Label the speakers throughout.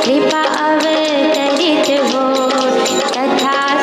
Speaker 1: कृपा अवतरित हो तथा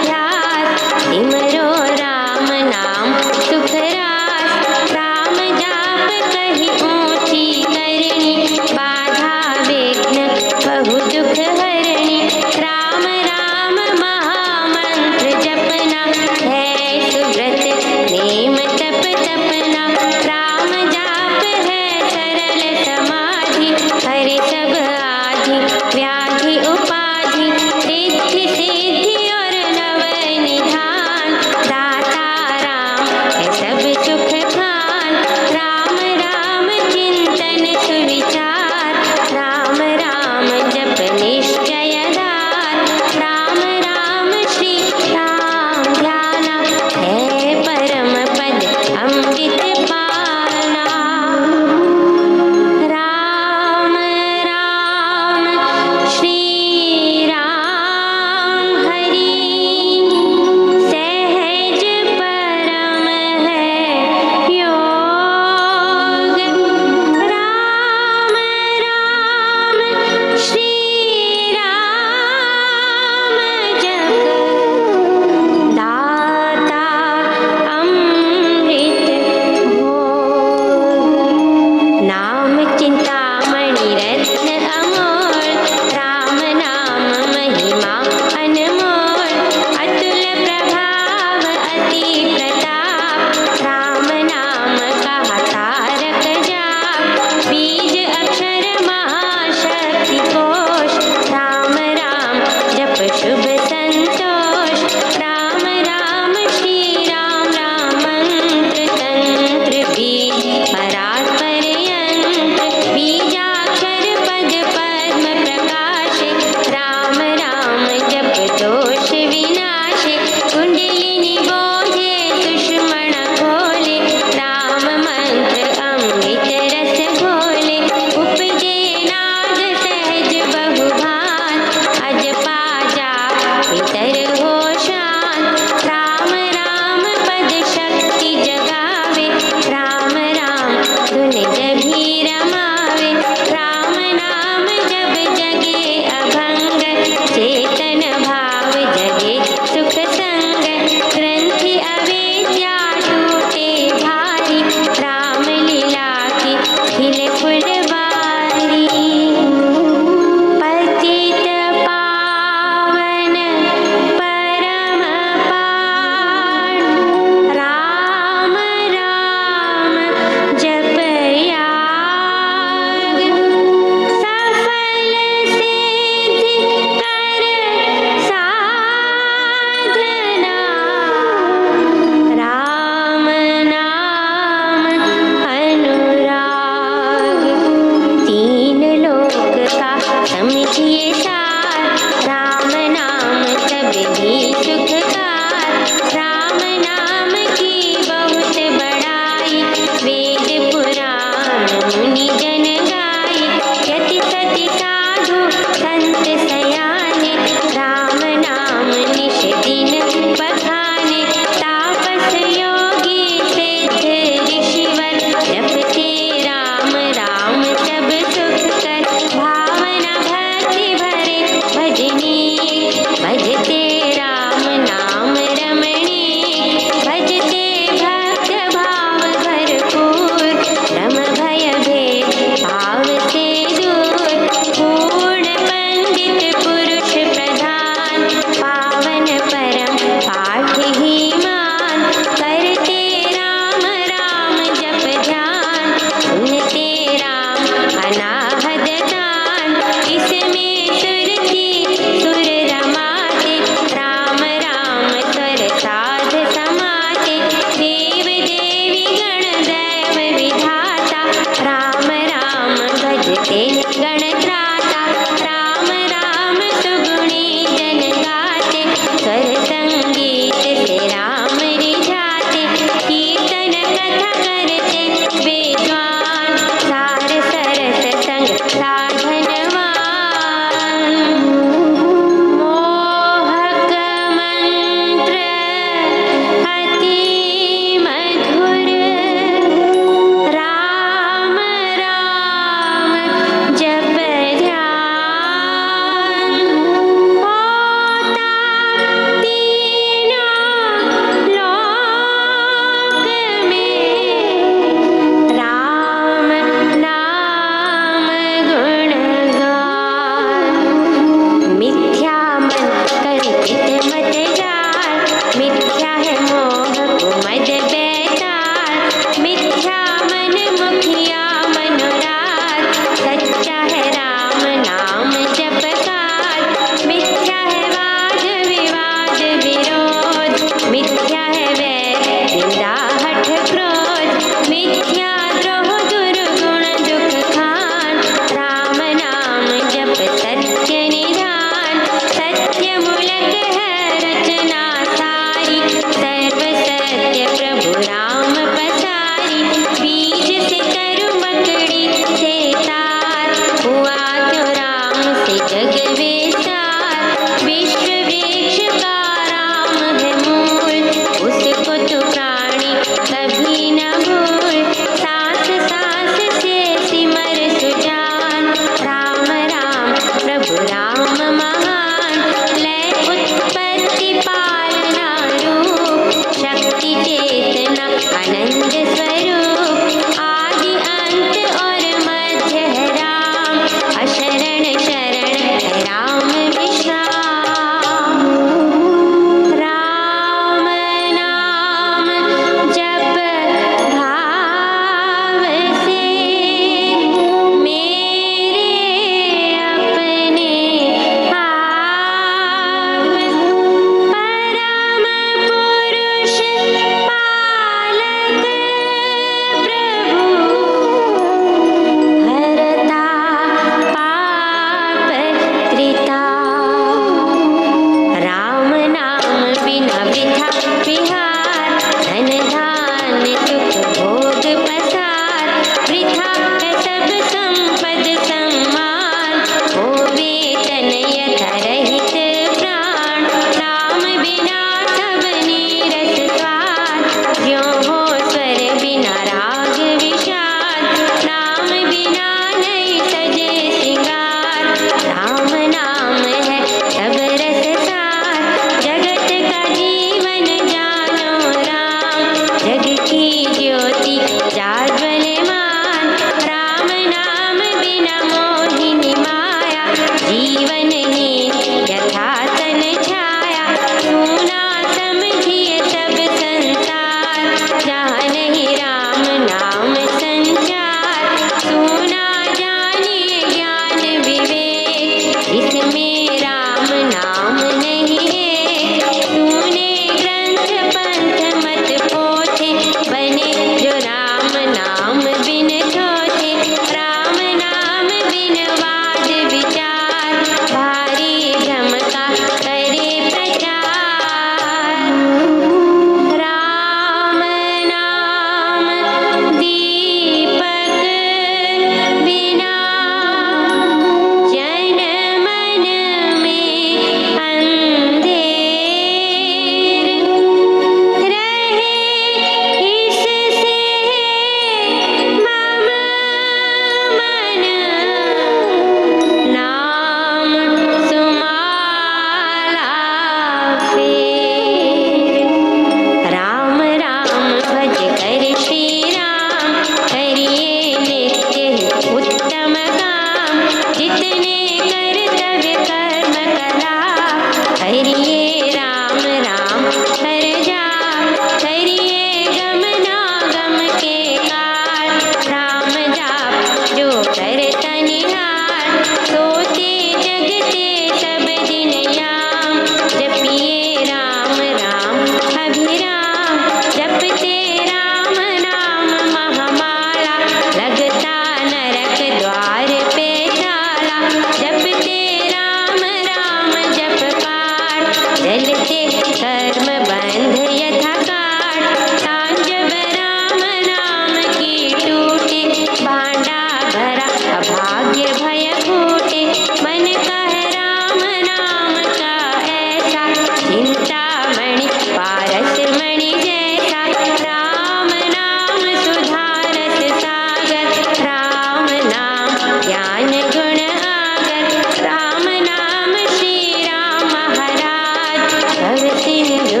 Speaker 1: सिंधु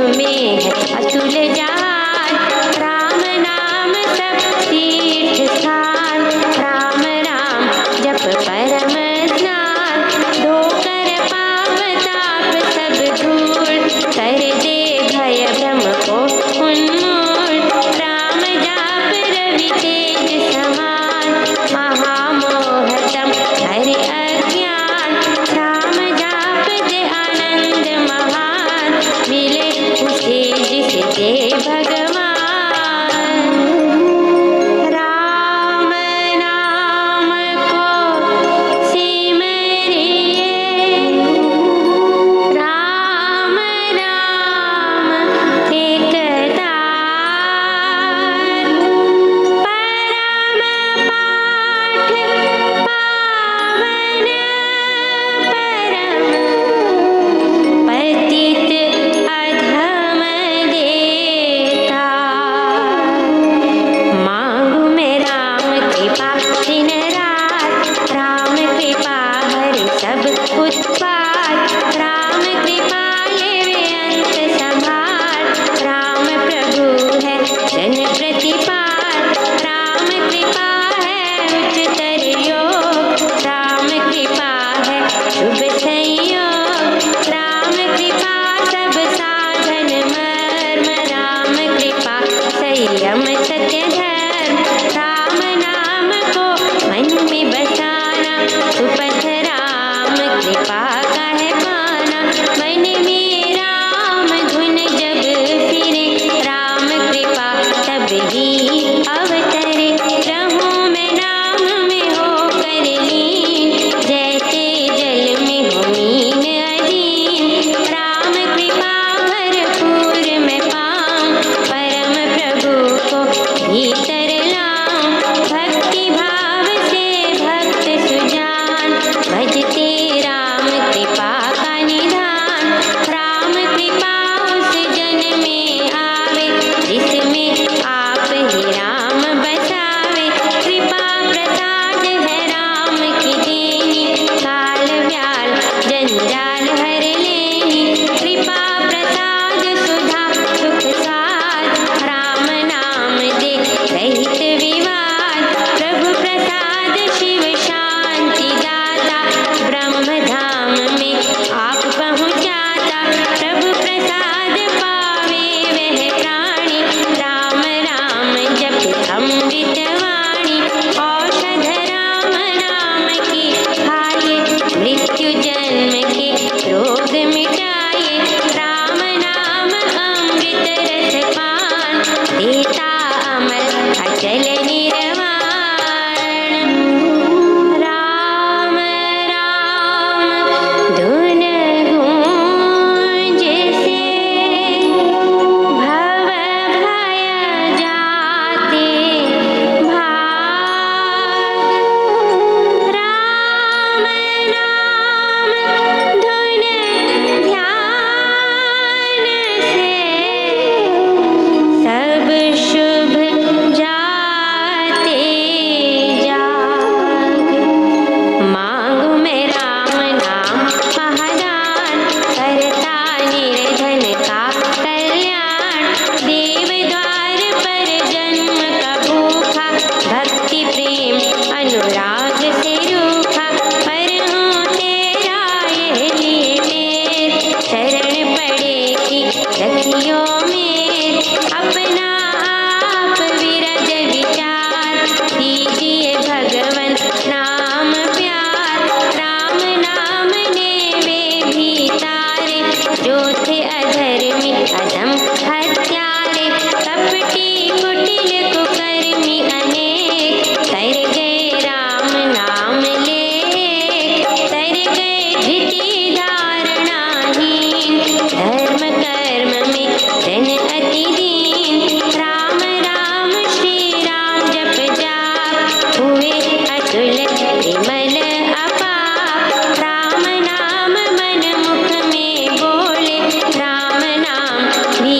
Speaker 1: जो थे अधर्मी अधम हत्यारे, कपटी कुटिल कुकर्मी अनेक, तर गए राम नाम लेक, तर गए धृति धारणाहीन, धर्म कर्म में जन अति दीन, राम राम श्री राम जप जाप, हुए अतुल विमल अपाप, राम नाम मन मुख में बोले, राम नाम भी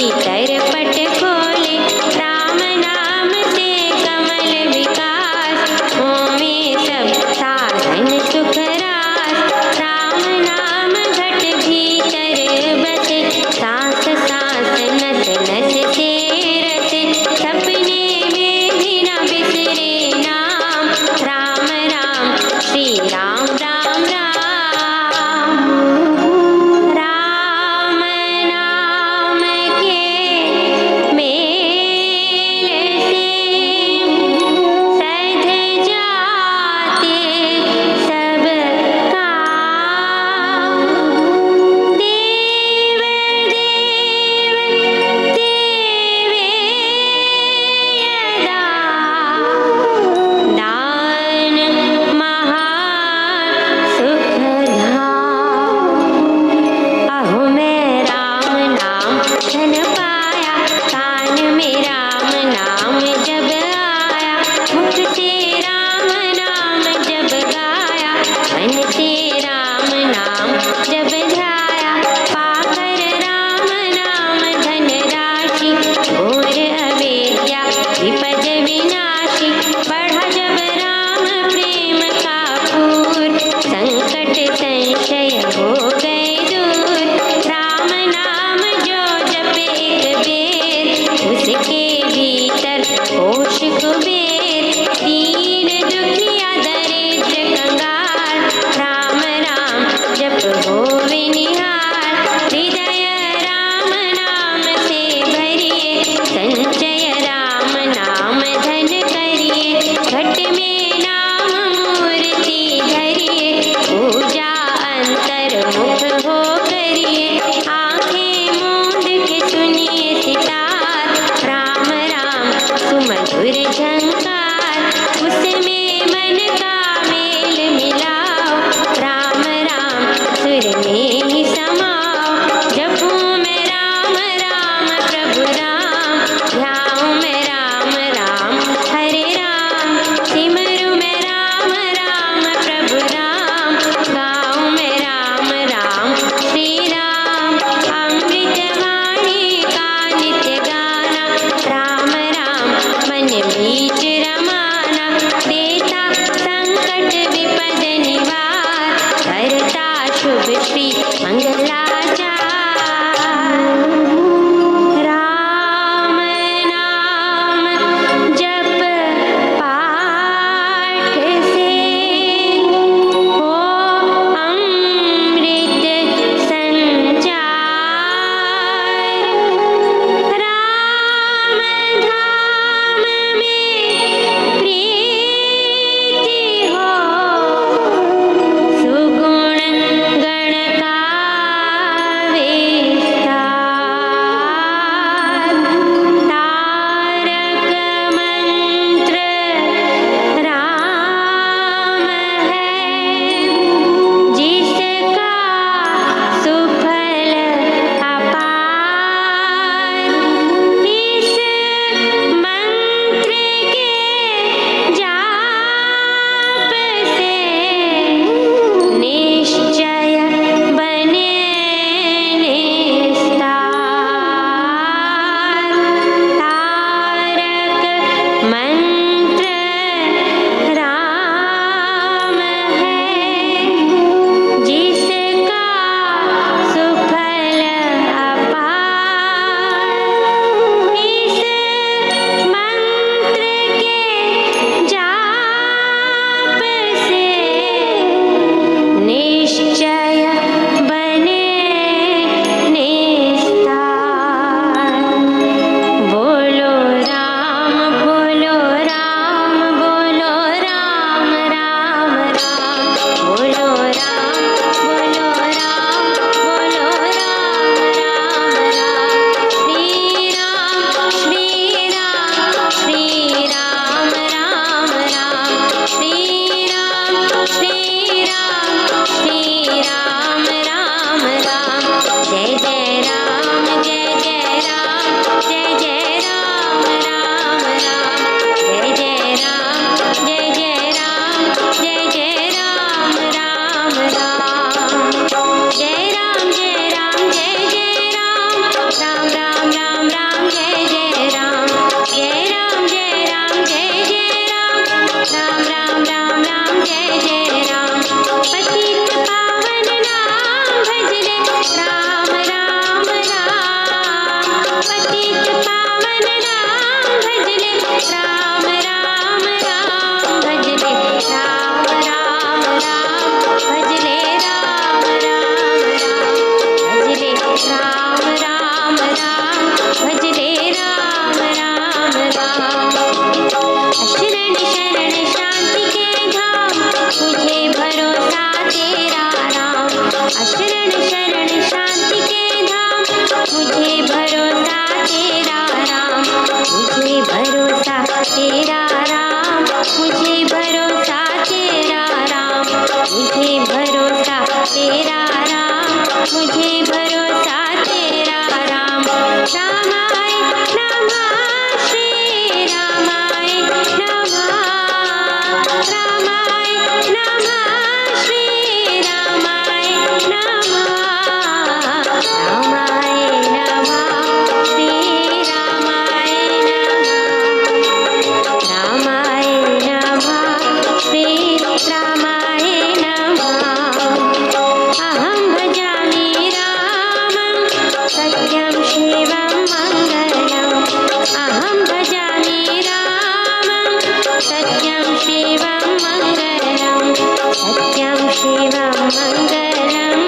Speaker 1: शिवं मङ्गलं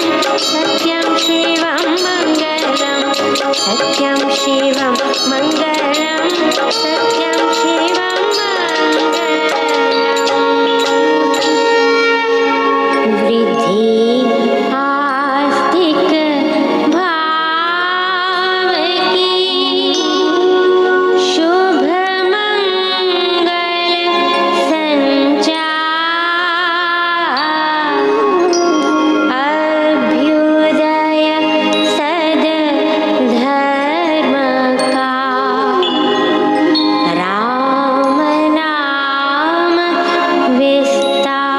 Speaker 1: सत्यं शिवं मङ्गलं सत्यं शिवं मङ्गलं सत्यं शिवं मङ्गलम् वृद्धि आस्तिक भाव की शुभ मंगल संचार अभ्युदय सद धर्म का राम नाम विस्तार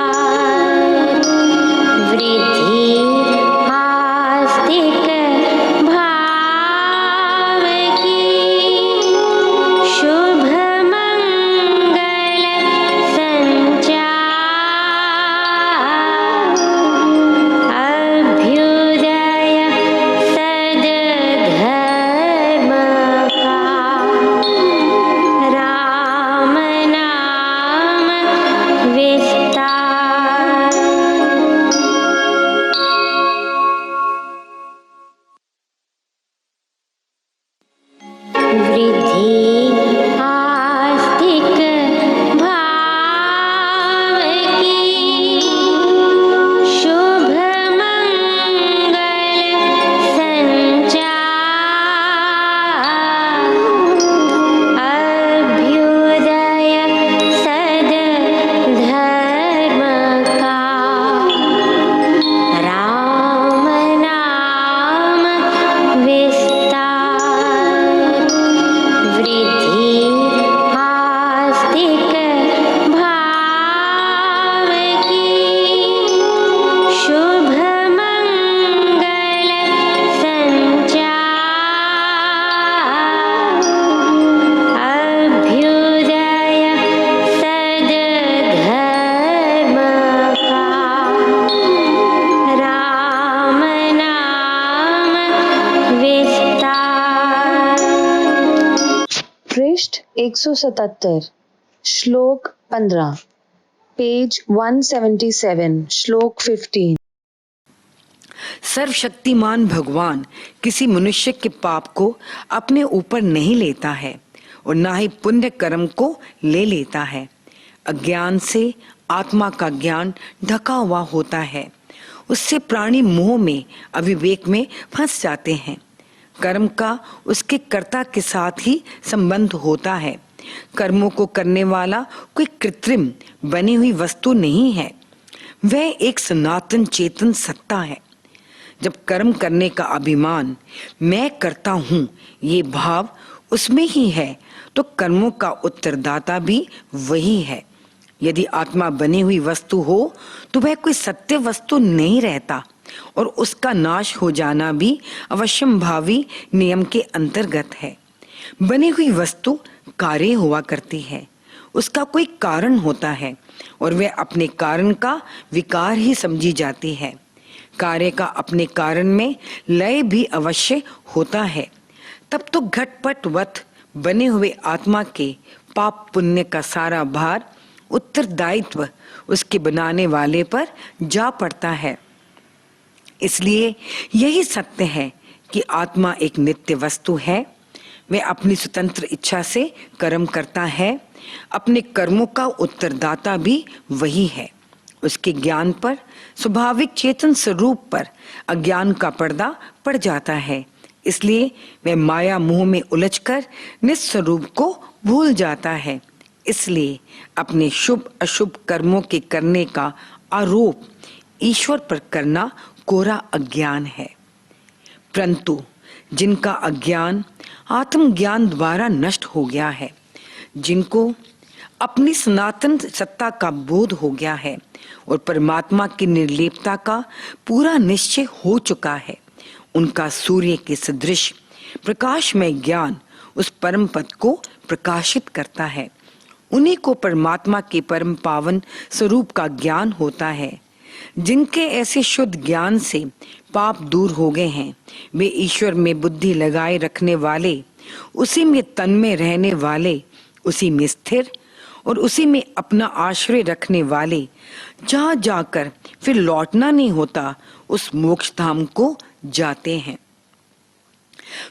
Speaker 1: वृद्धि आस्तिक भाव की शुभ मंगल संचार अभ्युदय सद धर्म का राम नाम विस्तार। वृद्धि आस्तिक भाव की शुभ मंगल संचार अभ्युदय सद धर्म का राम नाम विस्तार वृद्धि आस्तिक भाव की शुभ मंगल संचार अभ्युदय सद धर्म का राम नाम विस्तार।
Speaker 2: पृष्ठ 177 श्लोक 15 पेज 177 श्लोक 15।
Speaker 3: सर्वशक्तिमान भगवान किसी मनुष्य के पाप को अपने ऊपर नहीं लेता है और ना ही पुण्य कर्म को ले लेता है। अज्ञान से आत्मा का ज्ञान ढका हुआ होता है, उससे प्राणी मोह में अविवेक में फंस जाते हैं। कर्म का उसके कर्ता के साथ ही संबंध होता है। कर्मों को करने वाला कोई कृत्रिम बनी हुई वस्तु नहीं है, वह एक सनातन चेतन सत्ता है। जब कर्म करने का अभिमान, मैं करता हूँ, ये भाव उसमें ही है, तो कर्मों का उत्तरदाता भी वही है। यदि आत्मा बनी हुई वस्तु हो तो वह कोई सत्य वस्तु नहीं रहता और उसका नाश हो जाना भी अवश्यंभावी नियम के अंतर्गत है। बनी हुई वस्तु कार्य हुआ करती है, उसका कोई कारण होता है और वह अपने कारण का विकार ही समझी जाती है। कार्य का अपने कारण में लय भी अवश्य होता है। तब तो घटपटवत बने हुए आत्मा के पाप पुण्य का सारा भार, उत्तरदायित्व उसके बनाने वाले पर जा पड़ता है। इसलिए यही सत्य है कि आत्मा एक नित्य वस्तु है। वह अपनी स्वतंत्र इच्छा से कर्म करता है, अपने कर्मों का उत्तरदाता भी वही है। उसके ज्ञान पर, स्वाभाविक चेतन स्वरूप पर अज्ञान का पर्दा पड़ जाता है। इसलिए वह माया मोह में उलझकर निस्वरूप को भूल जाता है। इसलिए अपने शुभ अशुभ कर्मों के करने का आरोप ईश्वर पर करना कोरा अज्ञान है। परंतु जिनका अज्ञान आत्मज्ञान द्वारा नष्ट हो गया है, जिनको अपनी सनातन सत्ता का बोध हो गया है और परमात्मा की निर्लेपता का पूरा निश्चय हो चुका है, उनका सूर्य के सदृश प्रकाशमय ज्ञान उस परम पद को प्रकाशित करता है। उन्हीं को परमात्मा के परम पावन स्वरूप का ज्ञान होता है। जिनके ऐसे शुद्ध ज्ञान से पाप दूर हो गए हैं, वे ईश्वर में बुद्धि लगाए रखने वाले, उसी में तन में रहने वाले, उसी में स्थिर और उसी में अपना आश्रय रखने वाले जहाँ जाकर फिर लौटना नहीं होता उस मोक्ष धाम को जाते हैं।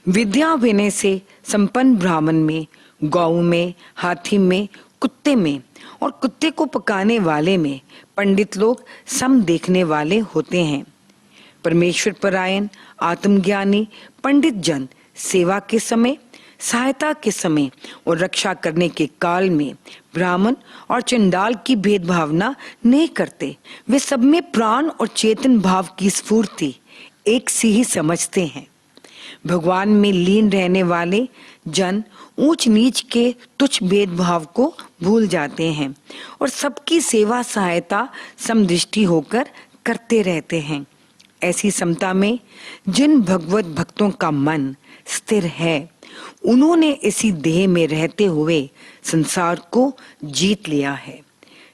Speaker 3: विद्या विनय से संपन्न ब्राह्मण में, गौ में, हाथी में, कुत्ते में और कुत्ते को पकाने वाले में पंडित लोग सम देखने वाले होते हैं। परमेश्वर परायण आत्मज्ञानी पंडित जन सेवा के समय, सहायता के समय और रक्षा करने के काल में ब्राह्मण और चंडाल की भेदभावना नहीं करते। वे सब में प्राण और चेतन भाव की स्फूर्ति एक सी ही समझते हैं। भगवान में लीन रहने वाले जन ऊंच नीच के तुच्छ भेदभाव को भूल जाते हैं और सबकी सेवा सहायता समदृष्टि होकर करते रहते हैं। ऐसी समता में जिन भगवत भक्तों का मन स्थिर है, उन्होंने इसी देह में रहते हुए संसार को जीत लिया है।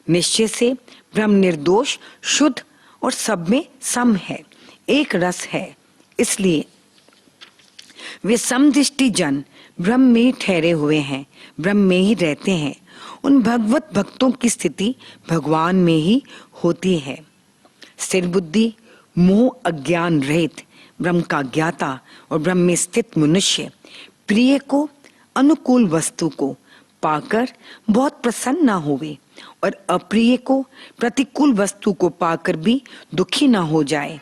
Speaker 3: निश्चय से ब्रह्म निर्दोष, शुद्ध और सब में सम है, एक रस है। इसलिए वे समदृष्टि जन ब्रह्म में ही ठहरे हुए हैं, ब्रह्म में ही रहते हैं। उन भगवत भक्तों की स्थिति भगवान में ही होती है। स्थिर बुद्धि, मोह अज्ञान रहित, ब्रह्म का ज्ञाता और ब्रह्म में स्थित मनुष्य प्रिय को, अनुकूल वस्तु को पाकर बहुत प्रसन्न ना होवे और अप्रिय को, प्रतिकूल वस्तु को पाकर भी दुखी ना हो जाए।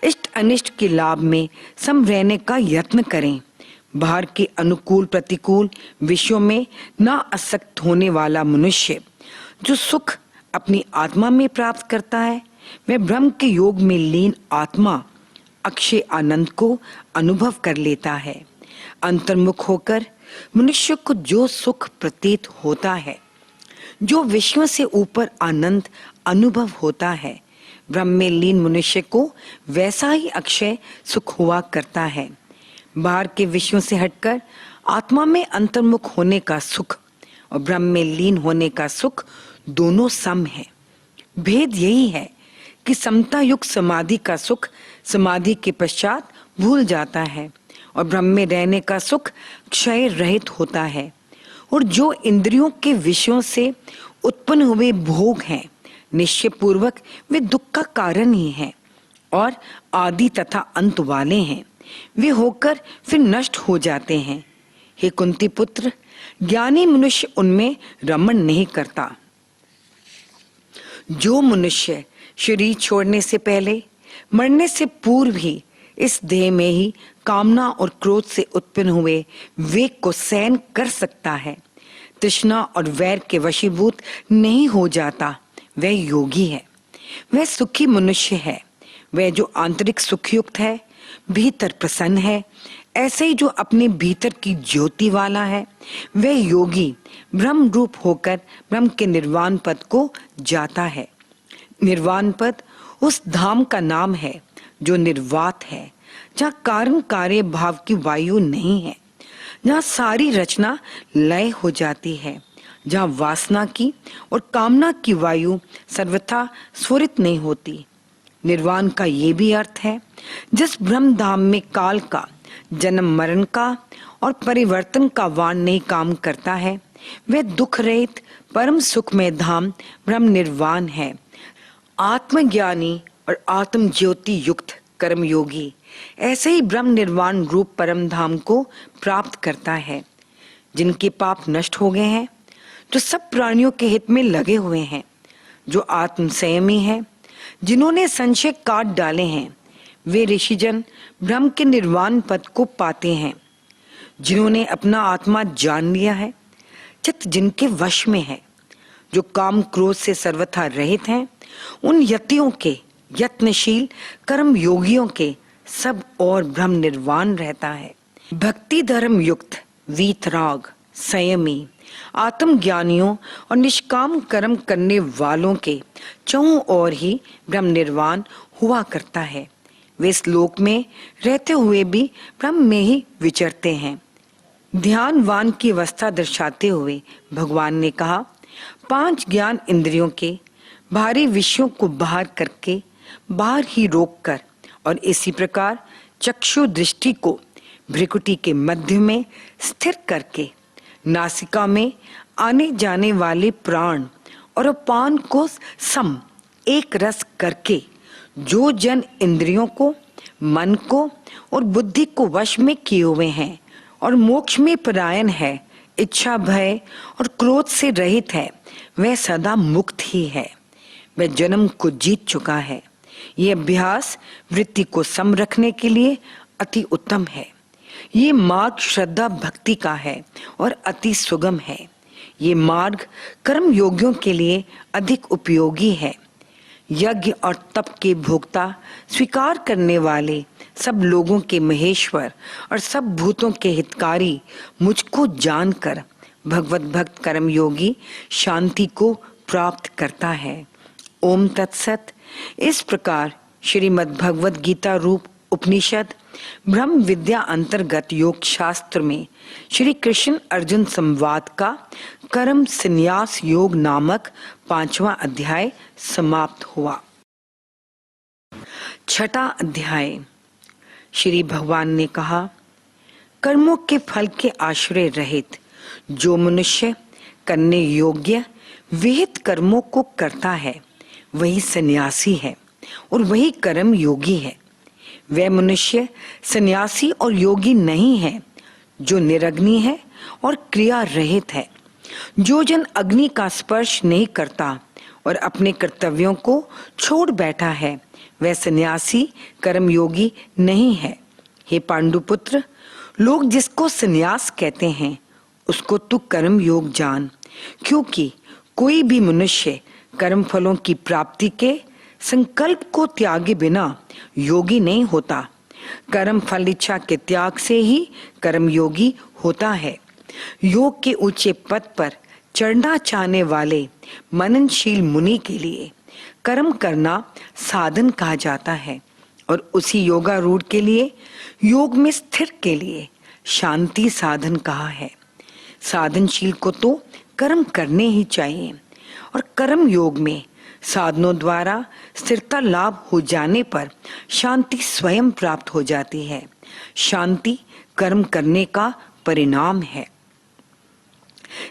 Speaker 3: इष्ट अनिष्ट के लाभ में सम रहने का यत्न करें। बाहर के अनुकूल प्रतिकूल विषयों में ना आसक्त होने वाला मनुष्य जो सुख अपनी आत्मा में प्राप्त करता है, वह ब्रह्म के योग में लीन आत्मा अक्षय आनंद को अनुभव कर लेता है। अंतर्मुख होकर मनुष्य को जो सुख प्रतीत होता है, जो विश्व से ऊपर आनंद अनुभव होता है, ब्रह्म में लीन मनुष्य को वैसा ही अक्षय सुख हुआ करता है। बाहर के विषयों से हटकर आत्मा में अंतर्मुख होने का सुख और ब्रह्म में लीन होने का सुख दोनों सम है। भेद यही है कि समता युक्त समाधि का सुख समाधि के पश्चात भूल जाता है और ब्रह्म में रहने का सुख क्षय रहित होता है। और जो इंद्रियों के विषयों से उत्पन्न हुए भोग हैं, निश्चय पूर्वक वे दुख का कारण ही हैं और आदि तथा अंत वाले हैं। वे होकर फिर नष्ट हो जाते हैं। हे कुंती पुत्र, ज्ञानी मनुष्य उनमें रमण नहीं करता। जो मनुष्य शरीर छोड़ने से पहले, मरने से पूर्व ही इस देह में ही कामना और क्रोध से उत्पन्न हुए वेग को सहन कर सकता है, तृष्णा और वैर के वशीभूत नहीं हो जाता, वह योगी है, वह सुखी मनुष्य है। वह जो आंतरिक सुखयुक्त है, भीतर प्रसन्न है, ऐसे ही जो अपने भीतर की ज्योति वाला है, वह योगी ब्रह्म रूप होकर ब्रह्म के निर्वाण पद को जाता है। निर्वाण पद उस धाम का नाम है जो निर्वात है, जहाँ कारण कार्य भाव की वायु नहीं है, जहाँ सारी रचना लय हो जाती है, जहाँ वासना की और कामना की वायु सर्वथा स्फुरित नहीं होती। निर्वाण का ये भी अर्थ है, जिस ब्रह्म धाम में काल का, जन्म मरण का और परिवर्तन का वाण नहीं काम करता है, वह दुख रहित परम सुखमय धाम ब्रह्म निर्वाण है। आत्मज्ञानी और आत्म ज्योति युक्त कर्मयोगी ऐसे ही ब्रह्म निर्वाण रूप परम धाम को प्राप्त करता है। जिनके पाप नष्ट हो गए हैं, जो सब प्राणियों के हित में लगे हुए हैं, जो आत्म संयमी है, जिन्होंने संशय काट डाले हैं, वे ऋषिजन ब्रह्म के निर्वाण पद को पाते हैं। जिन्होंने अपना आत्मा जान लिया है, चित्त जिनके वश में है, जो काम क्रोध से सर्वथा रहित हैं, उन यतियों के, यत्नशील कर्म योगियों के सब और ब्रह्म निर्वाण रहता है। भक्ति धर्म युक्त, वीतराग, संयमी, आत्मज्ञानियों और निष्काम कर्म करने वालों के चौं ओर ही ब्रह्म निर्वाण हुआ करता है। वे इस लोक में रहते हुए भी ब्रह्म में ही विचरते हैं। ध्यानवान की अवस्था दर्शाते हुए भगवान ने कहा, 5 ज्ञान इंद्रियों के भारी विषयों को बाहर करके, बाहर ही रोककर और इसी प्रकार चक्षु दृष्टि को भ्रिकुटी के मध्य में स्थिर करके नासिका में आने जाने वाले प्राण और अपान को सम एक रस करके जो जन इंद्रियों को, मन को और बुद्धि को वश में किए हुए हैं और मोक्ष में परायण है, इच्छा भय और क्रोध से रहित है, वह सदा मुक्त ही है। वह जन्म को जीत चुका है। ये अभ्यास वृत्ति को सम रखने के लिए अति उत्तम है। ये मार्ग श्रद्धा भक्ति का है और अति सुगम है। ये मार्ग कर्म योगियों के लिए अधिक उपयोगी है। यज्ञ और तप के भोक्ता, स्वीकार करने वाले, सब लोगों के महेश्वर और सब भूतों के हितकारी मुझको जानकर भगवत भक्त कर्म योगी शांति को प्राप्त करता है। ओम तत्सत। इस प्रकार श्रीमद् भगवत गीता रूप उपनिषद ब्रह्म विद्या अंतर्गत योग शास्त्र में श्री कृष्ण अर्जुन संवाद का कर्म संन्यास योग नामक 5वां अध्याय समाप्त हुआ। 6वां अध्याय। श्री भगवान ने कहा, कर्मों के फल के आश्रय रहित जो मनुष्य करने योग्य विहित कर्मों को करता है वही सन्यासी है और वही कर्म योगी है। वह मनुष्य सन्यासी और योगी नहीं है जो निरग्नि है और क्रिया रहित है। जो जन अग्नि का स्पर्श नहीं करता और अपने कर्तव्यों को छोड़ बैठा है वह सन्यासी कर्मयोगी नहीं है। हे पांडुपुत्र, लोग जिसको सन्यास कहते हैं उसको तू कर्म योग जान, क्योंकि कोई भी मनुष्य कर्म फलों की प्राप्ति के संकल्प को त्यागे बिना योगी नहीं होता। कर्म फल इच्छा के त्याग से ही कर्म योगी होता है। योग के ऊंचे पद पर चढ़ना चाहने वाले मननशील मुनि के लिए कर्म करना साधन कहा जाता है और उसी योगारूढ़ के लिए, योग में स्थिर के लिए शांति साधन कहा है। साधनशील को तो कर्म करने ही चाहिए और कर्म योग में साधनों द्वारा स्थिरता लाभ हो जाने पर शांति स्वयं प्राप्त हो जाती है। शांति कर्म करने का परिणाम है।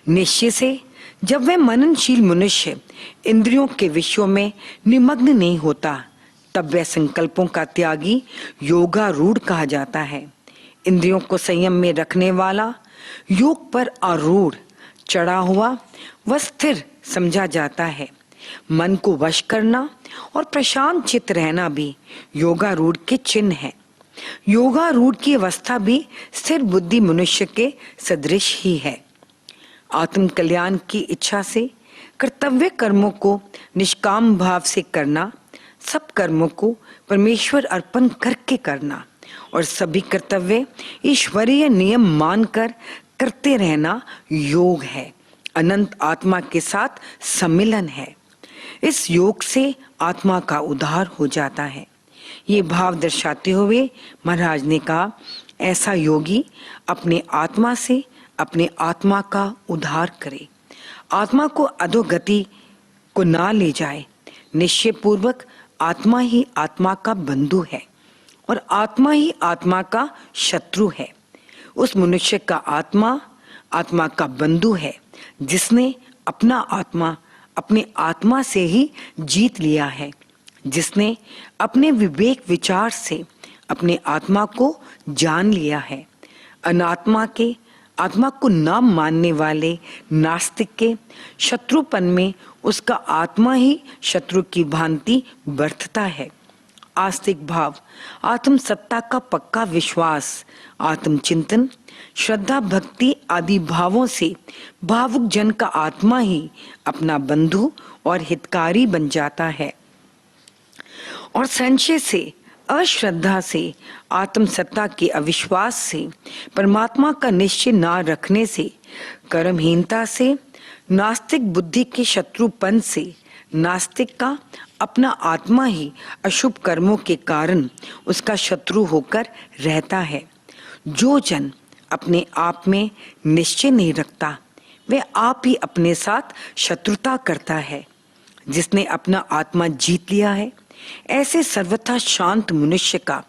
Speaker 3: निश्चय से जब वह मननशील मनुष्य इंद्रियों के विषयों में निमग्न नहीं होता तब वह संकल्पों का त्यागी योगारूढ़ कहा जाता है। इंद्रियों को संयम में रखने वाला, योग पर आरूढ़ चढ़ा हुआ व स्थिर समझा जाता है। मन को वश करना और प्रशांत चित्त रहना भी योगारूढ़ के चिन्ह है। योगारूढ़ की अवस्था भी स्थिर बुद्धि मनुष्य के सदृश ही है। आत्म कल्याण की इच्छा से कर्तव्य कर्मों को निष्काम भाव से करना, सब कर्मों को परमेश्वर अर्पण करके करना और सभी कर्तव्य ईश्वरीय नियम मानकर करते रहना योग है। अनंत आत्मा के साथ सम्मिलन है। इस योग से आत्मा का उद्धार हो जाता है। ये भाव दर्शाते हुए महाराज ने कहा, ऐसा योगी अपने आत्मा से अपने आत्मा का उद्धार करे, आत्मा को अधोगति को ना ले जाए। निश्चय पूर्वक आत्मा ही आत्मा का बंधु है और आत्मा ही आत्मा का शत्रु है। उस मनुष्य का आत्मा आत्मा का बंधु है जिसने अपना आत्मा अपने आत्मा से ही जीत लिया है, जिसने अपने विवेक विचार से अपने आत्मा को जान लिया है। अनात्मा के आत्मा को न मानने वाले नास्तिक के शत्रुपन में उसका आत्मा ही शत्रु की भांति बरतता है। आस्तिक भाव, आत्म सत्ता का पक्का विश्वास, आत्म चिंतन, श्रद्धा भक्ति आदि भावों से भावुक जन का आत्मा ही अपना बंधु और हितकारी बन जाता है। और संशय से, अश्रद्धा से, आत्म सत्ता के अविश्वास से, परमात्मा का निश्चय ना रखने से, कर्महीनता से, नास्तिक बुद्धि के शत्रुपन से, नास्तिक का अपना आत्मा ही अशुभ कर्मों के कारण उसका शत्रु होकर रहता है। जो जन अपने आप में निश्चय नहीं रखता वह आप ही अपने साथ शत्रुता करता है। जिसने अपना आत्मा जीत लिया है, ऐसे सर्वथा शांत मनुष्य का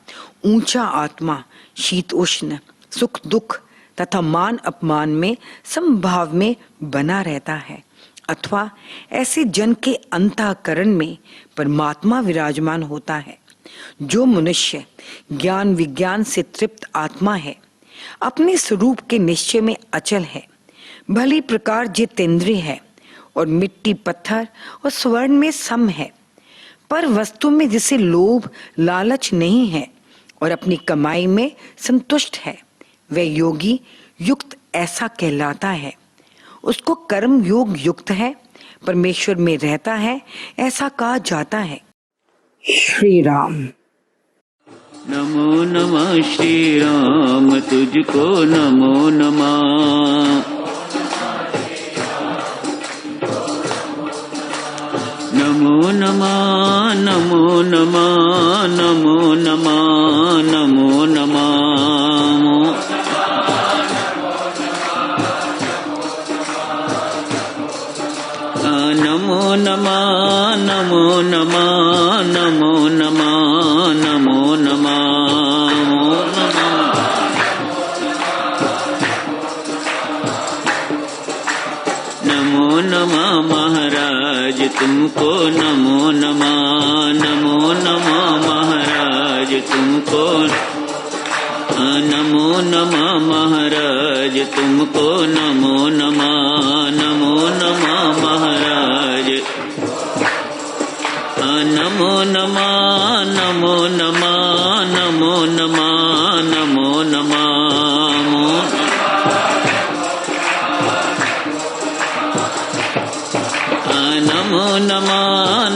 Speaker 3: ऊंचा आत्मा शीत उष्ण, सुख दुख, तथा मान अपमान में समभाव में बना रहता है, अथवा ऐसे जन के अंतःकरण में परमात्मा विराजमान होता है। जो मनुष्य ज्ञान विज्ञान से तृप्त आत्मा है, अपने स्वरूप के निश्चय में अचल है, भली प्रकार जितेंद्रिय है और मिट्टी पत्थर और स्वर्ण में सम है, पर वस्तु में जिसे लोभ लालच नहीं है और अपनी कमाई में संतुष्ट है, वह योगी युक्त ऐसा कहलाता है। उसको कर्म योग युक्त है, परमेश्वर में रहता है, ऐसा कहा जाता है। श्री राम।
Speaker 4: नमो नमः श्री राम, तुझको नमो नमः। नमो नमः नमो नमः नमो नमः नमो नमः। नमो नमः नमो नमः नमो नमः नमो नमः। नमो नमः महाराज तुमको नमो नमः। नमो नमः महाराज तुमको। नमो नमः महाराज तुमको नमो नमः। नमो नमः महाराज। नमो नमः नमो नमः नमो नमः नमो नमः। नमो नमः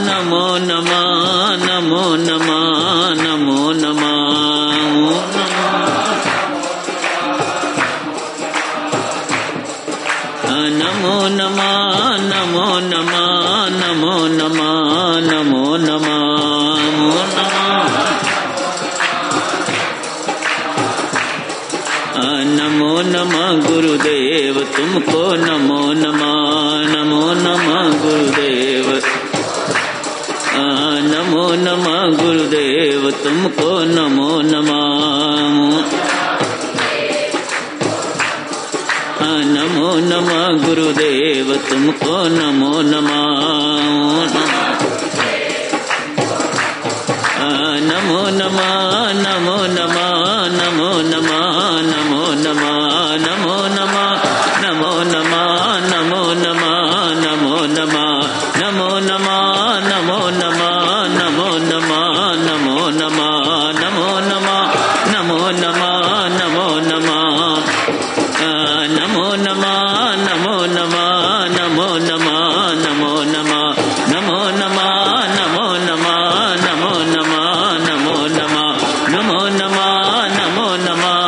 Speaker 4: नमो नमः नमो नमः नमो नमः। नमो नमः नमो नमः नमो नमः नमो नमः। नमो नमः गुरुदेव तुमको नमो नमः। नमो नमः गुरुदेव। नमो नमः गुरुदेव तुमको नमो नमः। नमो नमः गुरुदेव तुमको नमो नमः। नमो नमः नमो नमः नमो नमः नमो नमः। नमो नमः नमो नमः नमो नमः नमो नमः। नमो नमः नमो नमः नमो नमः नमो नमः। नमो नमः नमो नमः नमो नमः। नमो नमः नमो नमः नमो नमः नमो नमः। नमो नमः नमो नमः नमो नमः नमो नमः। नमो नमः नमो नमः नमो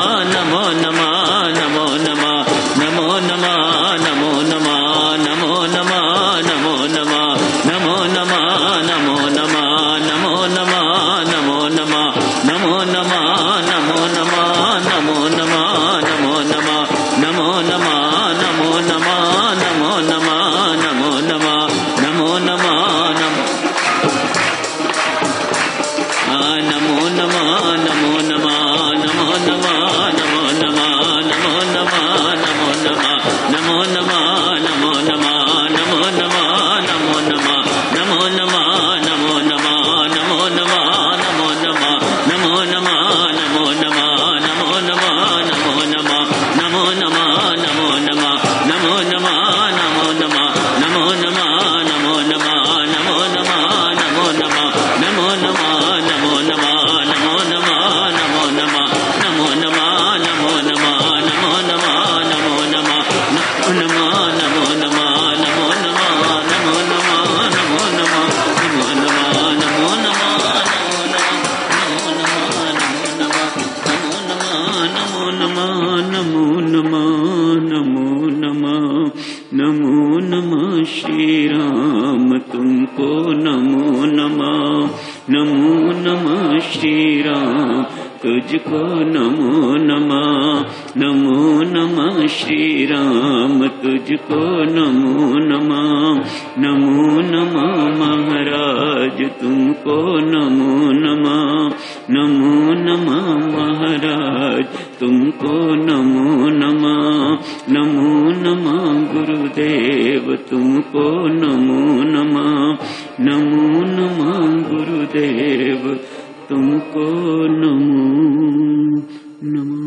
Speaker 4: नमः नमो नमः। नमो नमः नमो नमः नमो नमः नमो नमः। नमो नमः नमो नमः नमो नमः नमो नमः। नमो नमः नमो नमः नमो नमः नमो नमः। नमो नमः नमो नमः नमो नमः नमो नमः। नमो नमः नमो नमः नमो नमः नमो नमः नमो नमः नमो नमः नमो नमः। नमो नमः नमो नमः नमो नमः नमो नमः। नमो नमः नमो नमः नमो नमः नमो नमः। नमो नमः नमो नमः नमो नमः नमो नमः। नमो नमः नमो नमः नमो नमः नमो नमः। नमो नमः नमो नमः नमो नमः नमो नमः। नमो नमः नमो नमः नमो नमः नमो नमः। नमो नमः नमो नमः नमो नमः नमो नमः। नमो नमः नमो नमः नमो नमः नमो नमः नमो नमः। नमो नमः नमो नमः नमो नमः नमो नमः नमो नमः। नमो नमः श्री राम तुमको नमो नमः। नमो नमः श्री राम तुझको नमो नमः। नमो नमः श्री राम तुझको नमो नमः। नमो नमः महाराज तुमको नमो नमः। नमो नमः महाराज तुमको नमो नमः। नमो नमः गुरुदेव तुमको नमो नमः नमो नमः गुरुदेव तुमको नमो नमः।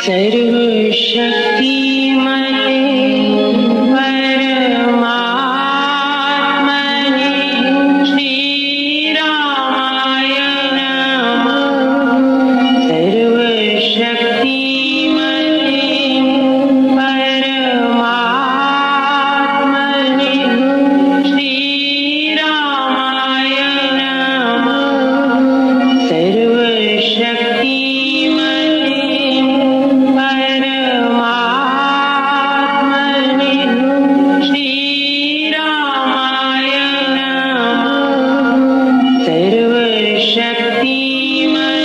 Speaker 1: सर्वशक्तिमते परमात्मने श्रीरामाय नमः। सर्वशक्तिमते परमात्मने श्रीरामाय नमः। सर्वशक्तिमते